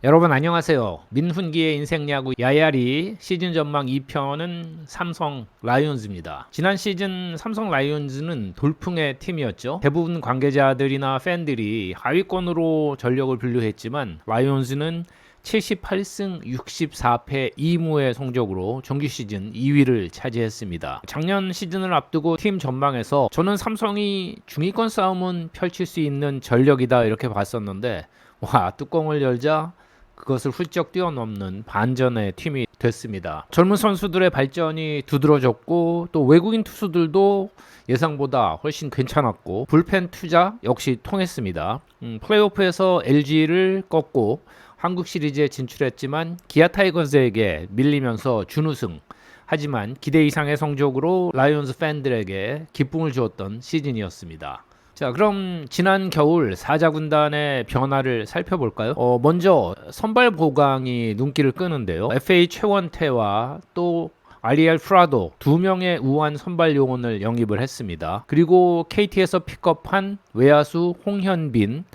여러분 안녕하세요. 민훈기의 인생야구 야야리 시즌 전망 2편은 삼성 라이온즈입니다. 지난 시즌 삼성 라이온즈는 돌풍의 팀이었죠. 대부분 관계자들이나 팬들이 하위권으로 전력을 분류했지만 라이온즈는 78승 64패 2무의 성적으로 정규 시즌 2위를 차지했습니다. 작년 시즌을 앞두고 팀 전망에서 저는 삼성이 중위권 싸움은 펼칠 수 있는 전력이다 이렇게 봤었는데 와, 뚜껑을 열자 그것을 훌쩍 뛰어넘는 반전의 팀이 됐습니다. 젊은 선수들의 발전이 두드러졌고 또 외국인 투수들도 예상보다 훨씬 괜찮았고 불펜 투자 역시 통했습니다. 플레이오프에서 LG를 꺾고 한국 시리즈에 진출했지만 기아 타이거즈에게 밀리면서 준우승. 하지만 기대 이상의 성적으로 라이온즈 팬들에게 기쁨을 주었던 시즌이었습니다. 자, 그럼 지난 겨울 사자 군단의 변화를 살펴볼까요? 먼저 선발 보강이 눈길을 끄는데요. FA 최원태와 또 아리엘 프라도 두 명의 우한 선발 요원을 영입을 했습니다. 그리고 KT에서 픽업한 외야수 홍현빈,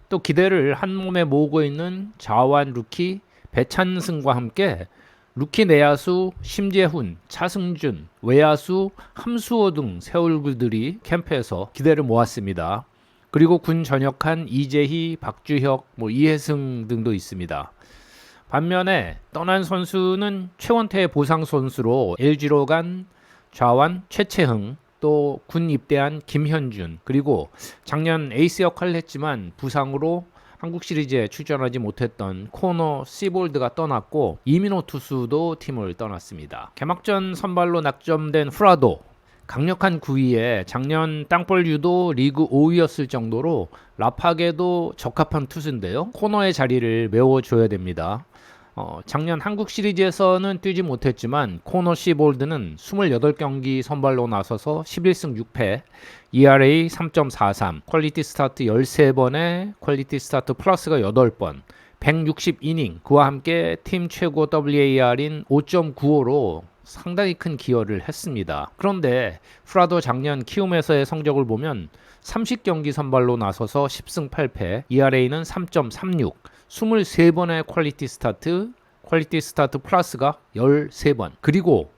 또 기대를 한 몸에 모으고 있는 자완 루키 배찬승과 함께 루키 내야수 심재훈, 차승준, 외야수 함수호 등 새 얼굴들이 캠프에서 기대를 모았습니다. 그리고 군 전역한 이재희, 박주혁, 이혜승 등도 있습니다. 반면에 떠난 선수는 최원태의 보상 선수로 LG로 간 좌완 최채흥, 또 군 입대한 김현준, 그리고 작년 에이스 역할을 했지만 부상으로 한국 시리즈에 출전하지 못했던 코너 시볼드가 떠났고 이민호 투수도 팀을 떠났습니다. 개막전 선발로 낙점된 후라도 강력한 구위에 작년 땅볼류도 리그 5위였을 정도로 라팍에도 적합한 투수인데요. 코너의 자리를 메워줘야 됩니다. 작년 한국 시리즈에서는 뛰지 못했지만 코너 시볼드는 28경기 선발로 나서서 11승 6패, ERA 3.43, 퀄리티 스타트 13번에 퀄리티 스타트 플러스가 8번, 160이닝, 그와 함께 팀 최고 WAR인 5.95로 상당히 큰 기여를 했습니다. 그런데 프라도 작년 키움에서의 성적을 보면 30경기 선발로 나서서 10승 8패, ERA는 3.36, 23번의 퀄리티 스타트 플러스가 13번, 그리고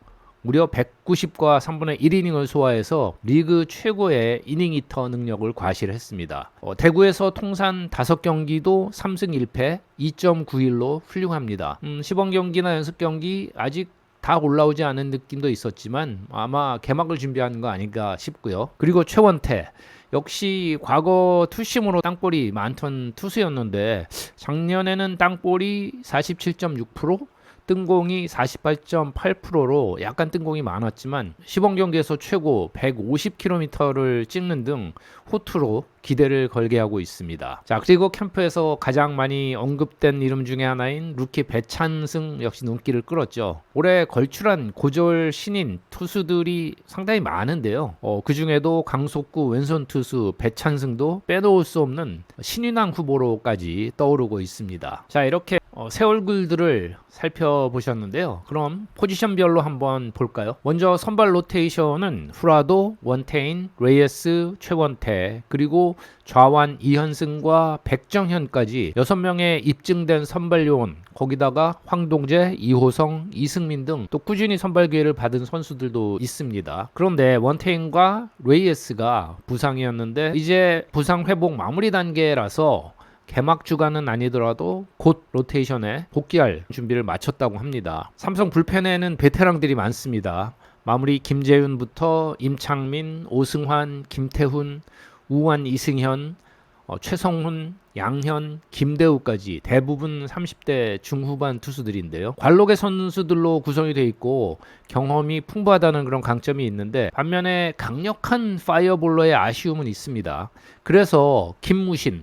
무려 190과 3분의 1이닝을 소화해서 리그 최고의 이닝 히터 능력을 과시했습니다. 대구에서 통산 5경기도 3승 1패 2.91로 훌륭합니다. 시범 경기나 연습 경기 아직 다 올라오지 않은 느낌도 있었지만 아마 개막을 준비하는 거 아닌가 싶고요. 그리고 최원태 역시 과거 투심으로 땅볼이 많던 투수였는데 작년에는 땅볼이 47.6%, 뜬공이 48.8%로 약간 뜬공이 많았지만 시범 경기에서 최고 150km를 찍는 등 호투로 기대를 걸게 하고 있습니다. 자, 그리고 캠프에서 가장 많이 언급된 이름 중에 하나인 루키 배찬승 역시 눈길을 끌었죠. 올해 걸출한 고졸 신인 투수들이 상당히 많은데요. 그 중에도 강속구 왼손 투수 배찬승도 빼놓을 수 없는 신인왕 후보로까지 떠오르고 있습니다. 자, 이렇게 새 얼굴들을 살펴보셨는데요. 그럼 포지션별로 한번 볼까요? 먼저 선발 로테이션은 후라도, 원태인, 레이에스, 최원태, 그리고 좌완 이현승과 백정현까지 6명의 입증된 선발 요원, 거기다가 황동재, 이호성, 이승민 등 또 꾸준히 선발 기회를 받은 선수들도 있습니다. 그런데 원태인과 레이에스가 부상이었는데 이제 부상 회복 마무리 단계라서 개막 주간은 아니더라도 곧 로테이션에 복귀할 준비를 마쳤다고 합니다. 삼성 불펜에는 베테랑들이 많습니다. 마무리 김재윤부터 임창민, 오승환, 김태훈, 우환, 이승현, 최성훈, 양현, 김대우까지 대부분 30대 중후반 투수들인데요. 관록의 선수들로 구성이 되어 있고 경험이 풍부하다는 그런 강점이 있는데 반면에 강력한 파이어볼러의 아쉬움은 있습니다. 그래서 김무신,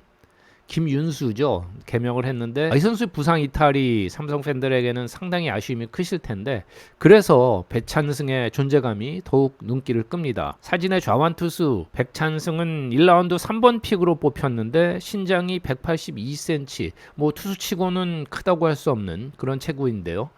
김윤수죠. 개명을 했는데 이 선수의 부상 이탈이 삼성 팬들에게는 상당히 아쉬움이 크실 텐데 그래서 배찬승의 존재감이 더욱 눈길을 끕니다. 사진의 좌완 투수 백찬승은 1라운드 3번 픽으로 뽑혔는데 신장이 182cm, 투수치고는 크다고 할 수 없는 그런 체구인데요.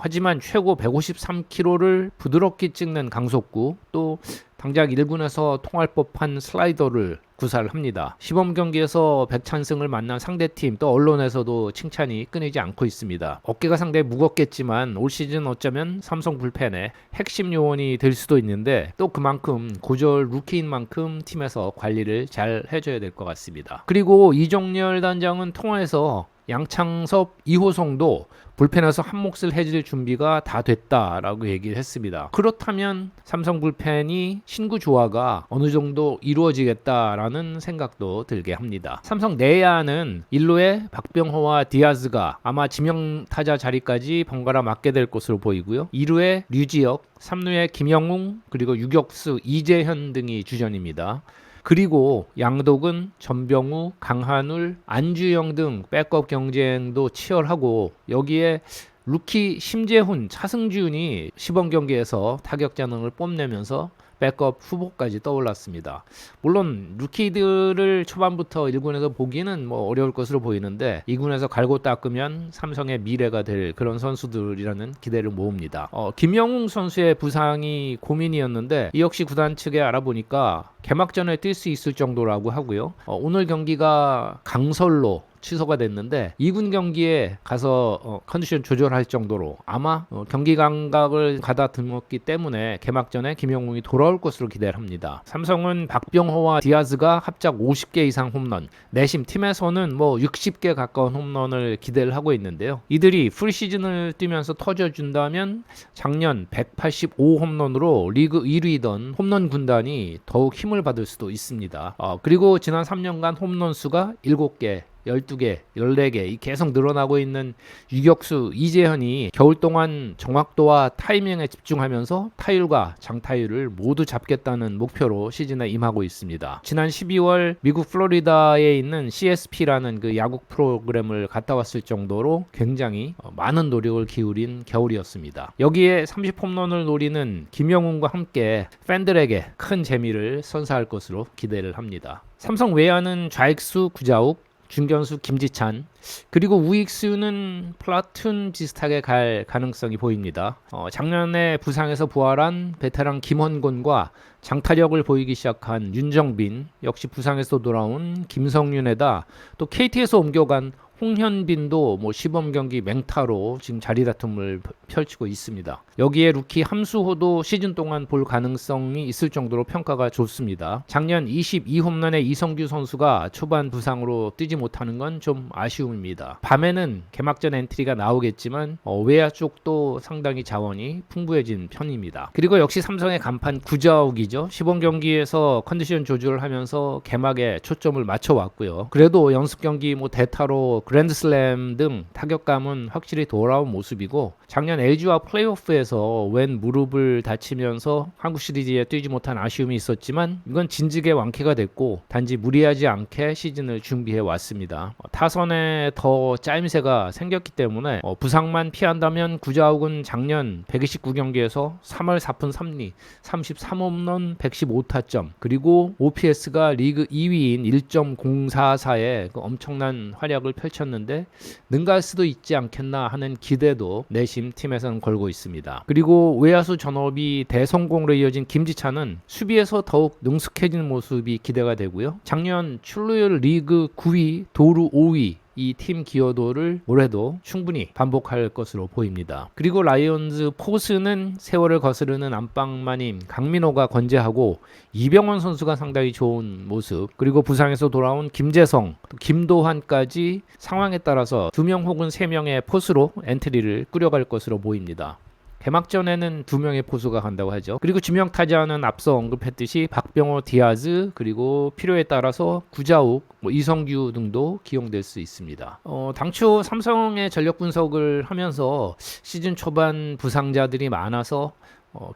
하지만 최고 153km를 부드럽게 찍는 강속구, 또 당장 1군에서 통할 법한 슬라이더를 구사를 합니다. 시범 경기에서 백찬승을 만난 상대팀 또 언론에서도 칭찬이 끊이지 않고 있습니다. 어깨가 상당히 무겁겠지만 올 시즌 어쩌면 삼성 불펜의 핵심 요원이 될 수도 있는데 또 그만큼 고졸 루키인 만큼 팀에서 관리를 잘 해줘야 될 것 같습니다. 그리고 이종렬 단장은 통화에서 양창섭, 이호성도 불펜에서 한 몫을 해줄 준비가 다 됐다라고 얘기를 했습니다. 그렇다면 삼성 불펜이 신구 조화가 어느 정도 이루어지겠다라는 생각도 들게 합니다. 삼성 내야는 1루에 박병호와 디아즈가 아마 지명 타자 자리까지 번갈아 맡게 될 것으로 보이고요. 2루에 류지혁, 3루에 김영웅, 그리고 유격수 이재현 등이 주전입니다. 그리고 양독은 전병우, 강한울, 안주영 등 백업 경쟁도 치열하고 여기에 루키 심재훈, 차승준이 시범 경기에서 타격자능을 뽐내면서 백업 후보까지 떠올랐습니다. 물론 루키들을 초반부터 1군에서 보기는 어려울 것으로 보이는데 2군에서 갈고 닦으면 삼성의 미래가 될 그런 선수들이라는 기대를 모읍니다. 김영웅 선수의 부상이 고민이었는데 이 역시 구단 측에 알아보니까 개막전에 뛸 수 있을 정도라고 하고요. 오늘 경기가 강설로 취소가 됐는데 2군 경기에 가서 컨디션 조절할 정도로 아마 경기 감각을 가다듬었기 때문에 개막전에 김영웅이 돌아올 것으로 기대를 합니다. 삼성은 박병호와 디아즈가 합작 50개 이상 홈런, 내심 팀에서는 60개 가까운 홈런을 기대를 하고 있는데요. 이들이 프리시즌을 뛰면서 터져준다면 작년 185 홈런으로 리그 1위던 홈런 군단이 더욱 힘을 받을 수도 있습니다. 그리고 지난 3년간 홈런 수가 7개 12개, 14개 계속 늘어나고 있는 유격수 이재현이 겨울 동안 정확도와 타이밍에 집중하면서 타율과 장타율을 모두 잡겠다는 목표로 시즌에 임하고 있습니다. 지난 12월 미국 플로리다에 있는 CSP라는 그 야구 프로그램을 갔다 왔을 정도로 굉장히 많은 노력을 기울인 겨울이었습니다. 여기에 30홈런을 노리는 김영웅과 함께 팬들에게 큰 재미를 선사할 것으로 기대를 합니다. 삼성 외야는 좌익수 구자욱, 중견수 김지찬, 그리고 우익수는 플라툰 비슷하게 갈 가능성이 보입니다. 작년에 부상에서 부활한 베테랑 김헌곤과 장타력을 보이기 시작한 윤정빈, 역시 부상에서 돌아온 김성윤에다 또 KT에서 옮겨간 홍현빈도 시범 경기 맹타로 지금 자리 다툼을 펼치고 있습니다. 여기에 루키 함수호도 시즌 동안 볼 가능성이 있을 정도로 평가가 좋습니다. 작년 22홈런의 이성규 선수가 초반 부상으로 뛰지 못하는 건 좀 아쉬움입니다. 밤에는 개막전 엔트리가 나오겠지만 외야 쪽도 상당히 자원이 풍부해진 편입니다. 그리고 역시 삼성의 간판 구자욱이죠. 시범 경기에서 컨디션 조절을 하면서 개막에 초점을 맞춰왔고요. 그래도 연습 경기 대타로 그랜드슬램 등 타격감은 확실히 돌아온 모습이고 작년 LG와 플레이오프에서 왼 무릎을 다치면서 한국 시리즈에 뛰지 못한 아쉬움이 있었지만 이건 진즉에 완쾌가 됐고 단지 무리하지 않게 시즌을 준비해 왔습니다. 타선에 더 짜임새가 생겼기 때문에 부상만 피한다면 구자욱은 작년 129경기에서 3할 4푼 3리 33홈런 115타점 그리고 OPS가 리그 2위인 1.044의 엄청난 활약을 펼쳤는데 능가할 수도 있지 않겠나 하는 기대도 내심 팀에서는 걸고 있습니다. 그리고 외야수 전업이 대성공으로 이어진 김지찬은 수비에서 더욱 능숙해지는 모습이 기대가 되고요. 작년 출루율 리그 9위, 도루 5위 이 팀 기여도를 올해도 충분히 반복할 것으로 보입니다. 그리고 라이온즈 포스는 세월을 거스르는 안방마님 강민호가 건재하고 이병헌 선수가 상당히 좋은 모습 그리고 부상에서 돌아온 김재성, 김도환까지 상황에 따라서 2명 혹은 3명의 포수로 엔트리를 꾸려갈 것으로 보입니다. 개막전에는 2명의 포수가 간다고 하죠. 그리고 지명 타자는 앞서 언급했듯이 박병호, 디아즈 그리고 필요에 따라서 구자욱, 이성규 등도 기용될 수 있습니다. 당초 삼성의 전력 분석을 하면서 시즌 초반 부상자들이 많아서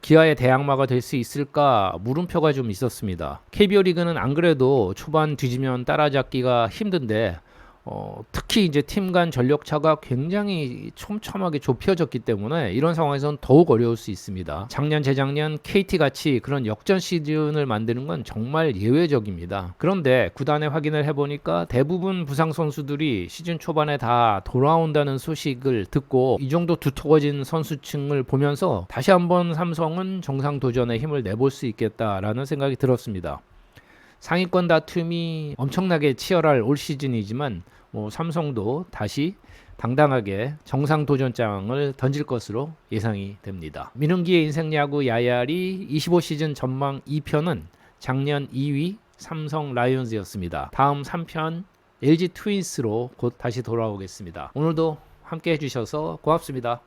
기아의 대항마가 될 수 있을까 물음표가 좀 있었습니다. KBO 리그는 안 그래도 초반 뒤지면 따라잡기가 힘든데 특히 이제 팀 간 전력차가 굉장히 촘촘하게 좁혀졌기 때문에 이런 상황에서는 더욱 어려울 수 있습니다. 작년, 재작년 KT 같이 그런 역전 시즌을 만드는 건 정말 예외적입니다. 그런데 구단에 확인을 해보니까 대부분 부상 선수들이 시즌 초반에 다 돌아온다는 소식을 듣고 이 정도 두터워진 선수층을 보면서 다시 한번 삼성은 정상 도전에 힘을 내볼 수 있겠다라는 생각이 들었습니다. 상위권 다툼이 엄청나게 치열할 올 시즌이지만 삼성도 다시 당당하게 정상 도전장을 던질 것으로 예상이 됩니다. 민훈기의 인생야구 야야리 25시즌 전망 2편은 작년 2위 삼성 라이온즈였습니다. 다음 3편 LG 트윈스로 곧 다시 돌아오겠습니다. 오늘도 함께 해주셔서 고맙습니다.